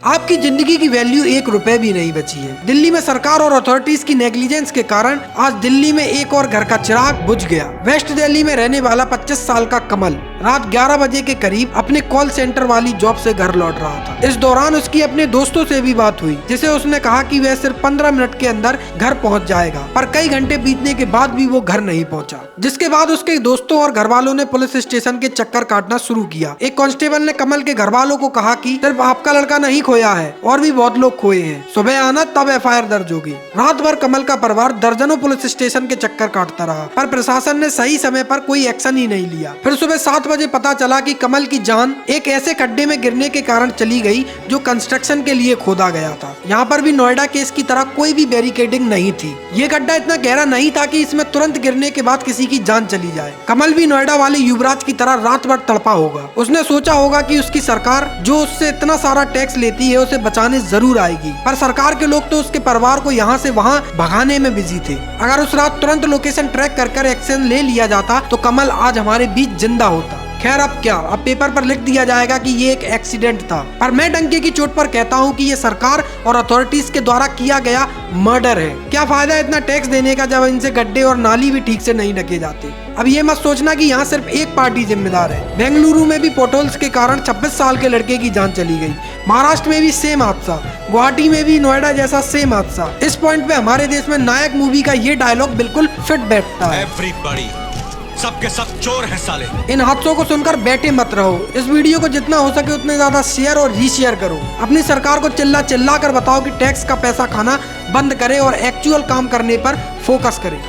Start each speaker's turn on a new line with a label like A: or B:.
A: आपकी जिंदगी की वैल्यू 1 रुपए भी नहीं बची है। दिल्ली में सरकार और अथॉरिटीज की नेग्लिजेंस के कारण आज दिल्ली में एक और घर का चिराग बुझ गया। वेस्ट दिल्ली में रहने वाला 25 साल का कमल रात 11 बजे के करीब अपने कॉल सेंटर वाली जॉब से घर लौट रहा था। इस दौरान उसकी अपने दोस्तों से भी बात हुई, जिसे उसने कहा कि वह सिर्फ 15 मिनट के अंदर घर पहुंच जाएगा, पर कई घंटे बीतने के बाद भी वो घर नहीं पहुंचा। जिसके बाद उसके दोस्तों और घर वालों ने पुलिस स्टेशन के चक्कर काटना शुरू किया। एक कांस्टेबल ने कमल के घर वालों को कहा कि सिर्फ आपका लड़का नहीं खोया है, और भी बहुत लोग खोए हैं, सुबह आना तब FIR दर्ज होगी। रात भर कमल का परिवार दर्जनों पुलिस स्टेशन के चक्कर काटता रहा, पर प्रशासन ने सही समय पर कोई एक्शन ही नहीं लिया। फिर सुबह 7 बजे पता चला कि कमल की जान एक ऐसे खड्डे में गिरने के कारण चली गई जो कंस्ट्रक्शन के लिए खोदा गया था। यहाँ पर भी नोएडा केस की तरह कोई भी बैरिकेडिंग नहीं थी। ये गड्ढा इतना गहरा नहीं था कि इसमें तुरंत गिरने के बाद किसी की जान चली जाए। कमल भी नोएडा वाले युवराज की तरह रात भर तड़पा होगा। उसने सोचा होगा कि उसकी सरकार जो उससे इतना सारा टैक्स लेती है उसे बचाने जरूर आएगी, पर सरकार के लोग तो उसके परिवार को यहाँ से वहाँ भगाने में बिजी थे। अगर उस रात तुरंत लोकेशन ट्रैक कर एक्शन ले लिया जाता तो कमल आज हमारे बीच जिंदा होता। खैर अब क्या, अब पेपर पर लिख दिया जाएगा कि ये एक एक्सीडेंट था, पर मैं डंके की चोट पर कहता हूँ कि ये सरकार और अथॉरिटीज के द्वारा किया गया मर्डर है। क्या फायदा इतना टैक्स देने का जब इनसे गड्ढे और नाली भी ठीक से नहीं ढके जाते। अब ये मत सोचना कि यहाँ सिर्फ एक पार्टी जिम्मेदार है। बेंगलुरु में भी पोटोल्स के कारण 26 साल के लड़के की जान चली गई। महाराष्ट्र में भी सेम हादसा, गुवाहाटी में भी नोएडा जैसा सेम हादसा। इस पॉइंट पे हमारे देश में नायक मूवी का ये डायलॉग बिल्कुल फिट बैठता है।
B: सबके सब चोर हैं साले।
A: इन हादसों को सुनकर बैठे मत रहो। इस वीडियो को जितना हो सके उतने ज्यादा शेयर और रीशेयर करो। अपनी सरकार को चिल्ला कर बताओ कि टैक्स का पैसा खाना बंद करे और एक्चुअल काम करने पर फोकस करे।